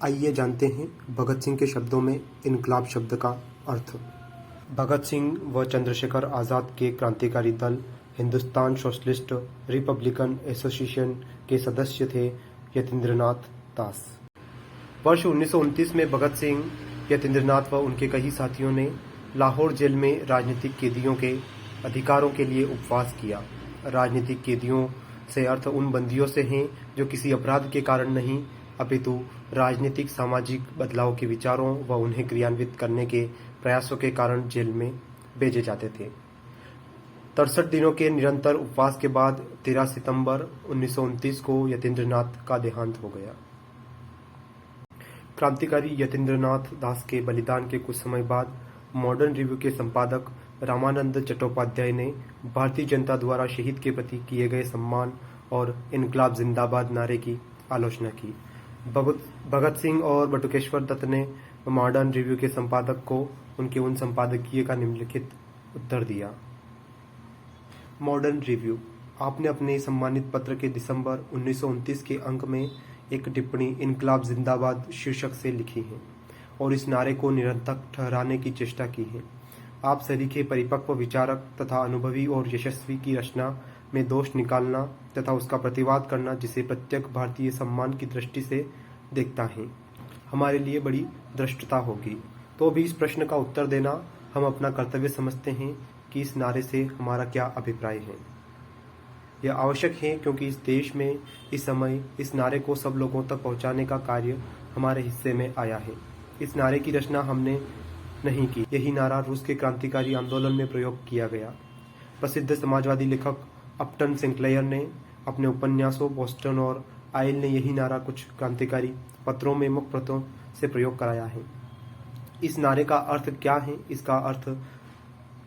आइए जानते हैं भगत सिंह के शब्दों में इनकलाब शब्द का अर्थ। भगत सिंह व चंद्रशेखर आज़ाद के क्रांतिकारी दल हिंदुस्तान सोशलिस्ट रिपब्लिकन एसोसिएशन के सदस्य थे यतीन्द्रनाथ दास। वर्ष 1929 में भगत सिंह, यतीन्द्रनाथ व उनके कई साथियों ने लाहौर जेल में राजनीतिक कैदियों के अधिकारों के लिए उपवास किया। राजनीतिक कैदियों से अर्थ उन बंदियों से हैं जो किसी अपराध के कारण नहीं अपितु राजनीतिक सामाजिक बदलाव के विचारों व उन्हें क्रियान्वित करने के प्रयासों के कारण जेल में भेजे जाते थे। 63 दिनों के निरंतर उपवास के बाद 13 सितंबर 1929 को यतीन्द्रनाथ का देहांत हो गया। क्रांतिकारी यतीन्द्रनाथ दास के बलिदान के कुछ समय बाद मॉडर्न रिव्यू के संपादक रामानंद चट्टोपाध्याय ने भारतीय जनता द्वारा शहीद के प्रति किए गए सम्मान और इनकलाब जिंदाबाद नारे की आलोचना की। भगत सिंह और बटुकेश्वर दत्त ने मॉडर्न रिव्यू के संपादक को उनके उन संपादकीय का निम्नलिखित उत्तर दिया। मॉडर्न रिव्यू, आपने अपने सम्मानित पत्र के दिसंबर 1929 के अंक में एक टिप्पणी इनकलाब जिंदाबाद शीर्षक से लिखी है और इस नारे को निरर्थक ठहराने की चेष्टा की है। आप सरीखे परिपक्व विचारक तथा अनुभवी और यशस्वी की रचना में दोष निकालना तथा उसका प्रतिवाद करना जिसे प्रत्येक भारतीय सम्मान की दृष्टि से देखता है, हमारे लिए बड़ी धृष्टता होगी। तो भी इस प्रश्न का उत्तर देना हम अपना कर्तव्य समझते हैं कि इस नारे से हमारा क्या अभिप्राय है। यह आवश्यक है क्योंकि इस देश में इस समय इस नारे को सब लोगों तक पहुंचाने का कार्य हमारे हिस्से में आया है। इस नारे की रचना हमने नहीं की, यही नारा रूस के क्रांतिकारी आंदोलन में प्रयोग किया गया। प्रसिद्ध समाजवादी लेखक अपटन सिंक्लेयर ने अपने उपन्यासों बोस्टन और आयल ने यही नारा कुछ क्रांतिकारी पत्रों में मुख्य प्रतों से प्रयोग कराया है। इस नारे का अर्थ क्या है? इसका अर्थ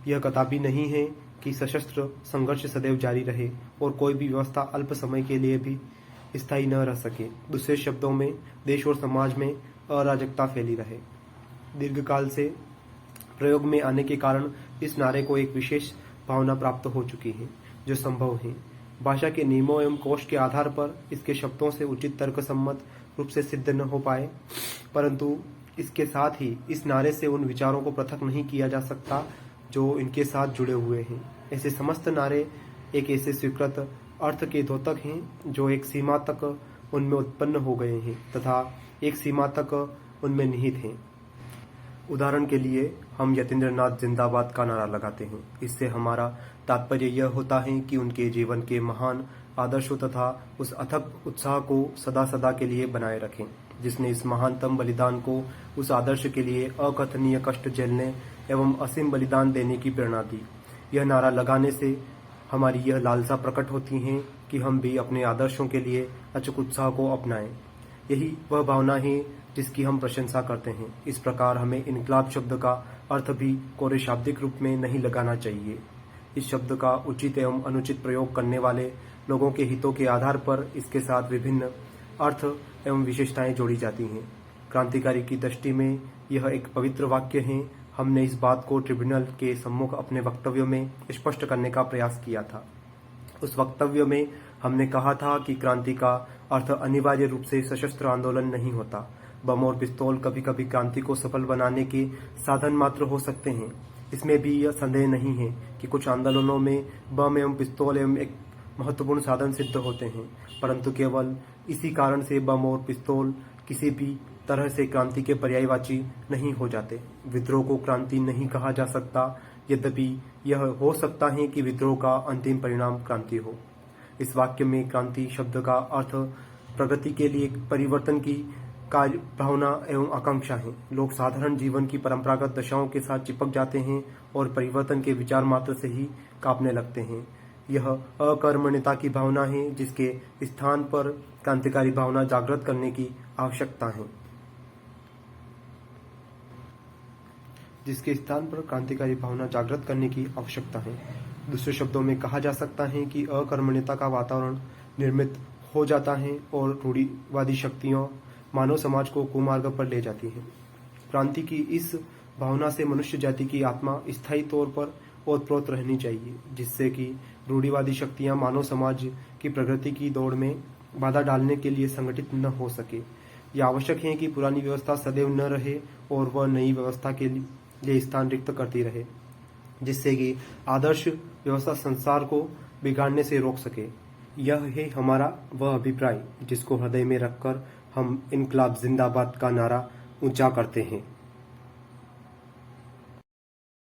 यह कदापि नहीं है कि सशस्त्र संघर्ष सदैव जारी रहे और कोई भी व्यवस्था अल्प समय के लिए भी स्थायी न रह सके। दूसरे शब्दों में देश और समाज में अराजकता फैली रहे। दीर्घकाल से प्रयोग में आने के कारण इस नारे को एक विशेष भावना प्राप्त हो चुकी है जो संभव है। भाषा के नियमों एवं कोश के आधार पर इसके शब्दों से उचित तर्कसम्मत रूप से सिद्ध न हो पाए, परंतु इसके साथ ही इस नारे से उन विचारों को पृथक नहीं किया जा सकता जो इनके साथ जुड़े हुए हैं। ऐसे समस्त नारे एक ऐसे स्वीकृत अर्थ के द्योतक हैं जो एक सीमा तक उनमें उत्पन्न हो गए हैं तथा एक सीमा तक उनमें निहित हैं। उदाहरण के लिए हम यतीन्द्रनाथ जिंदाबाद का नारा लगाते हैं। इससे हमारा तात्पर्य यह होता है कि उनके जीवन के महान आदर्शों तथा उस अथक उत्साह को सदा सदा के लिए बनाए रखें जिसने इस महानतम बलिदान को उस आदर्श के लिए अकथनीय कष्ट झेलने एवं असीम बलिदान देने की प्रेरणा दी। यह नारा लगाने से हमारी यह लालसा प्रकट होती है कि हम भी अपने आदर्शों के लिए अचूक उत्साह को अपनाएं। यही वह भावना है जिसकी हम प्रशंसा करते हैं। इस प्रकार हमें इनकलाब शब्द का अर्थ भी कोरे शाब्दिक रूप में नहीं लगाना चाहिए। इस शब्द का उचित एवं अनुचित प्रयोग करने वाले लोगों के हितों के आधार पर इसके साथ विभिन्न अर्थ एवं विशेषताएं जोड़ी जाती हैं। क्रांतिकारी की दृष्टि में यह एक पवित्र वाक्य है। हमने इस बात को ट्रिब्यूनल के सम्मुख अपने वक्तव्य में स्पष्ट करने का प्रयास किया था। उस वक्तव्य में हमने कहा था कि क्रांति का अर्थ अनिवार्य रूप से सशस्त्र आंदोलन नहीं होता। बम और पिस्तौल कभी कभी क्रांति को सफल बनाने के साधन मात्र हो सकते हैं। इसमें भी यह संदेह नहीं है कि कुछ आंदोलनों में बम एवं पिस्तौल एवं एक महत्वपूर्ण साधन सिद्ध होते हैं, परंतु केवल इसी कारण से बम और पिस्तौल किसी भी तरह से क्रांति के पर्यायवाची नहीं हो जाते। विद्रोह को क्रांति नहीं कहा जा सकता, यद्यपि यह हो सकता है कि विद्रोह का अंतिम परिणाम क्रांति हो। इस वाक्य में क्रांति शब्द का अर्थ प्रगति के लिए परिवर्तन की कार्य भावना एवं आकांक्षा है। लोग साधारण जीवन की परंपरागत दशाओं के साथ चिपक जाते हैं और परिवर्तन के विचार मात्र से ही कांपने लगते हैं। यह अकर्मण्यता की भावना है जिसके स्थान पर क्रांतिकारी भावना जागृत करने की आवश्यकता है। दूसरे शब्दों में कहा जा सकता है कि अकर्मण्यता का वातावरण निर्मित हो जाता है और रूढ़िवादी शक्तियां मानव समाज को कुमार्ग पर ले जाती हैं। क्रांति की इस भावना से मनुष्य जाति की आत्मा स्थायी तौर पर ओतप्रोत रहनी चाहिए, जिससे कि रूढ़िवादी शक्तियां मानव समाज की प्रगति की दौड़ में बाधा डालने के लिए संगठित न हो सके। यह आवश्यक है कि पुरानी व्यवस्था सदैव न रहे और वह नई व्यवस्था के लिए स्थान रिक्त करती रहे, जिससे कि आदर्श व्यवस्था संसार को बिगाड़ने से रोक सके। यह है हमारा वह अभिप्राय जिसको हृदय में रखकर हम इनकलाब जिंदाबाद का नारा ऊंचा करते हैं।